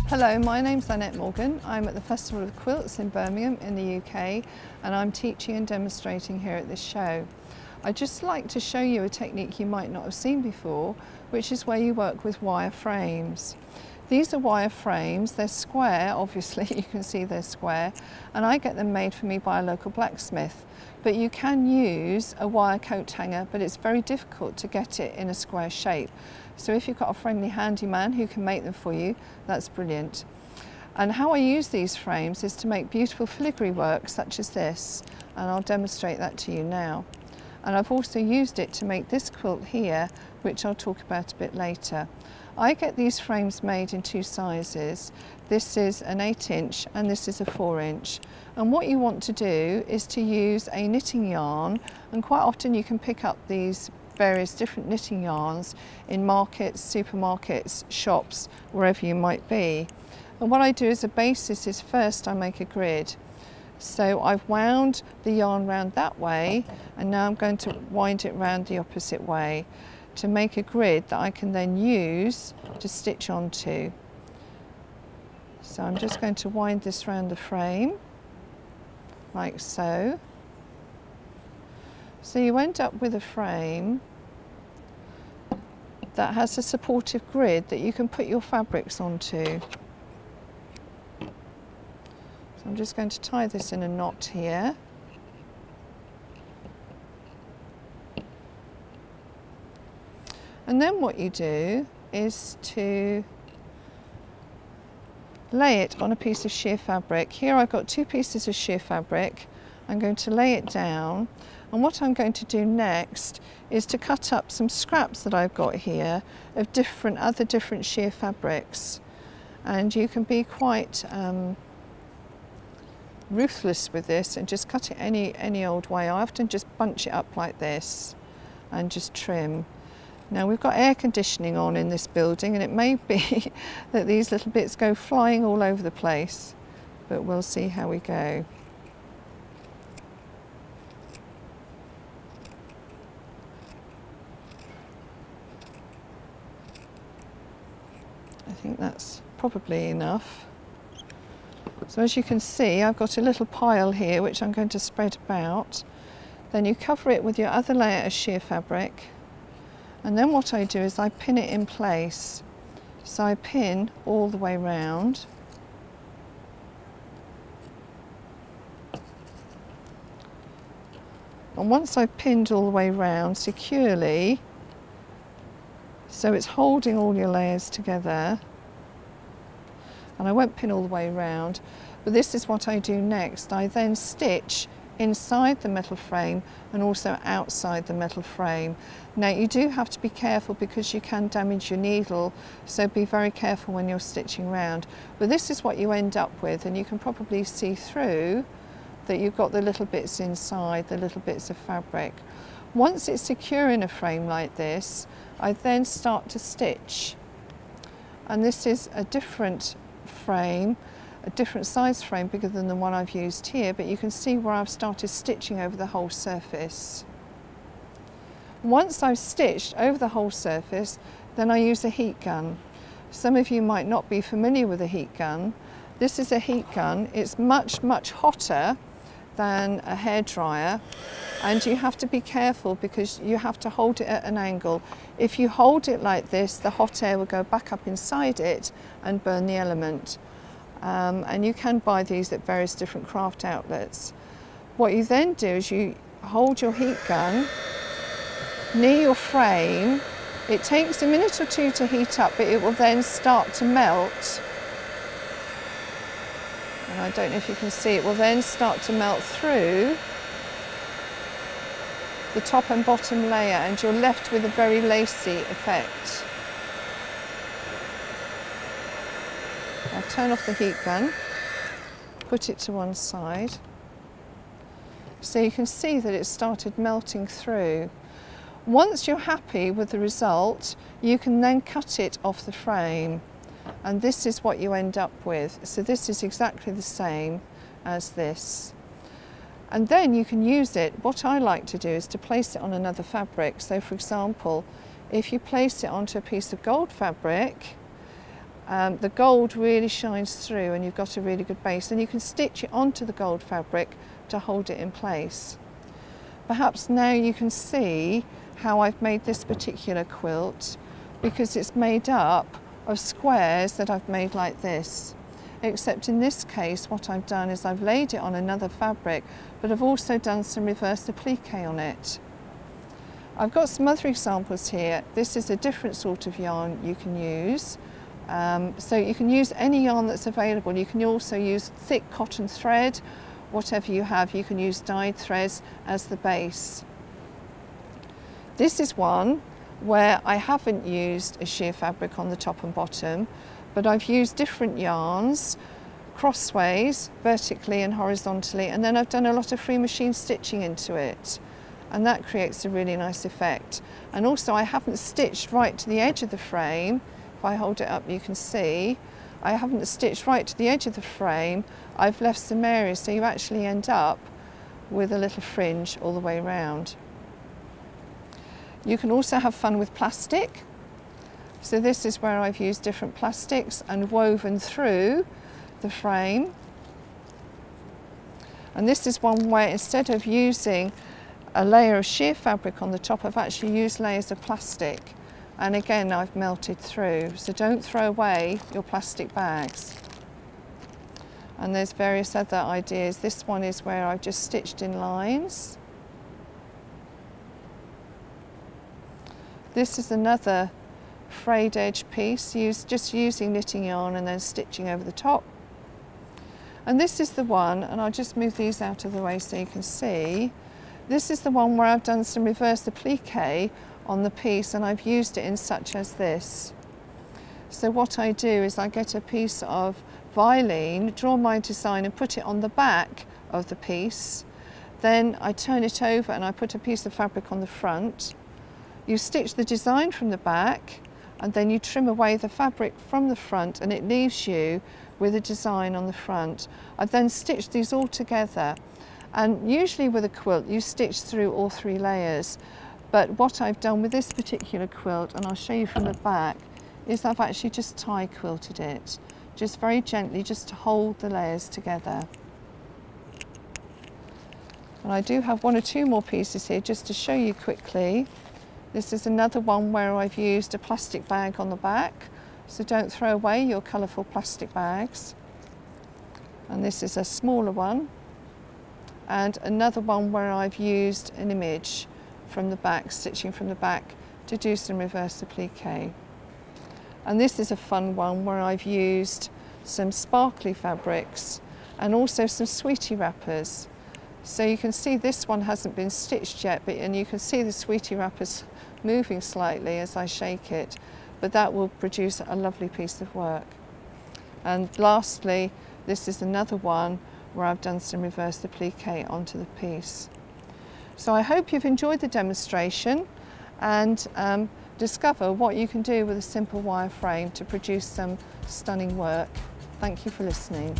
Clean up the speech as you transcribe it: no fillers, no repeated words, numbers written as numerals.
Hello, my name's Annette Morgan. I'm at the Festival of Quilts in Birmingham in the UK, and I'm teaching and demonstrating here at this show. I'd just like to show you a technique you might not have seen before, which is where you work with wire frames. These are wire frames. They're square, obviously, you can see they're square, and I get them made for me by a local blacksmith. But you can use a wire coat hanger, but it's very difficult to get it in a square shape. So if you've got a friendly handyman who can make them for you, that's brilliant. And how I use these frames is to make beautiful filigree work such as this, and I'll demonstrate that to you now. And I've also used it to make this quilt here, which I'll talk about a bit later. I get these frames made in two sizes. This is an 8-inch and this is a 4-inch. And what you want to do is to use a knitting yarn, and quite often you can pick up these various different knitting yarns in markets, supermarkets, shops, wherever you might be. And what I do as a basis is first I make a grid. So I've wound the yarn round that way, and now I'm going to wind it round the opposite way to make a grid that I can then use to stitch onto. So I'm just going to wind this round the frame, like so. So you end up with a frame that has a supportive grid that you can put your fabrics onto. So I'm just going to tie this in a knot here. And then what you do is to lay it on a piece of sheer fabric. Here I've got 2 pieces of sheer fabric. I'm going to lay it down, and what I'm going to do next is to cut up some scraps that I've got here of other different sheer fabrics. And you can be quite ruthless with this and just cut it any old way. I often just bunch it up like this and just trim. Now we've got air conditioning on in this building, and it may be that these little bits go flying all over the place, but we'll see how we go. I think that's probably enough. So as you can see, I've got a little pile here which I'm going to spread about. Then you cover it with your other layer of sheer fabric, and then what I do is I pin it in place. So I pin all the way round. And once I've pinned all the way round securely, so it's holding all your layers together, and I won't pin all the way round, but this is what I do next. I then stitch inside the metal frame and also outside the metal frame. Now you do have to be careful because you can damage your needle, so be very careful when you're stitching round. But this is what you end up with, and you can probably see through that you've got the little bits inside, the little bits of fabric. Once it's secure in a frame like this, I then start to stitch. And this is a different frame, a different size frame, bigger than the one I've used here, but you can see where I've started stitching over the whole surface. Once I've stitched over the whole surface, then I use a heat gun. Some of you might not be familiar with a heat gun. This is a heat gun. It's much, much hotter than a hairdryer, and you have to be careful because you have to hold it at an angle. If you hold it like this, the hot air will go back up inside it and burn the element. And you can buy these at various different craft outlets. What you then do is you hold your heat gun near your frame. It takes a minute or two to heat up, but it will then start to melt. And I don't know if you can see, it will then start to melt through the top and bottom layer, and you're left with a very lacy effect. I'll turn off the heat gun, put it to one side. So you can see that it started melting through. Once you're happy with the result, you can then cut it off the frame. And this is what you end up with. So this is exactly the same as this. And then you can use it. What I like to do is to place it on another fabric. So for example, if you place it onto a piece of gold fabric, the gold really shines through and you've got a really good base, and you can stitch it onto the gold fabric to hold it in place. Perhaps now you can see how I've made this particular quilt, because it's made up of squares that I've made like this. Except in this case what I've done is I've laid it on another fabric, but I've also done some reverse applique on it. I've got some other examples here. This is a different sort of yarn you can use. So you can use any yarn that's available. You can also use thick cotton thread, whatever you have. You can use dyed threads as the base. This is one where I haven't used a sheer fabric on the top and bottom, but I've used different yarns crossways, vertically and horizontally, and then I've done a lot of free machine stitching into it, and that creates a really nice effect. And also I haven't stitched right to the edge of the frame. If I hold it up you can see I haven't stitched right to the edge of the frame. I've left some areas, so you actually end up with a little fringe all the way around. You can also have fun with plastic. So this is where I've used different plastics and woven through the frame. And this is one where instead of using a layer of sheer fabric on the top, I've actually used layers of plastic. And again, I've melted through. So don't throw away your plastic bags. And there's various other ideas. This one is where I've just stitched in lines. This is another frayed edge piece, just using knitting yarn and then stitching over the top. And this is the one, and I'll just move these out of the way so you can see. This is the one where I've done some reverse applique on the piece, and I've used it in such as this. So what I do is I get a piece of Vilene, draw my design and put it on the back of the piece. Then I turn it over and I put a piece of fabric on the front. You stitch the design from the back, and then you trim away the fabric from the front, and it leaves you with a design on the front. I've then stitched these all together, and usually with a quilt you stitch through all 3 layers, but what I've done with this particular quilt, and I'll show you from the back, is I've actually just tie quilted it, just very gently, just to hold the layers together. And I do have 1 or 2 more pieces here just to show you quickly. This is another one where I've used a plastic bag on the back, so don't throw away your colourful plastic bags. And this is a smaller one. And another one where I've used an image from the back, stitching from the back to do some reverse applique. And this is a fun one where I've used some sparkly fabrics and also some sweetie wrappers. So you can see this one hasn't been stitched yet, and you can see the sweetie wrappers moving slightly as I shake it, but that will produce a lovely piece of work. And lastly, this is another one where I've done some reverse applique onto the piece. So I hope you've enjoyed the demonstration and discover what you can do with a simple wire frame to produce some stunning work. Thank you for listening.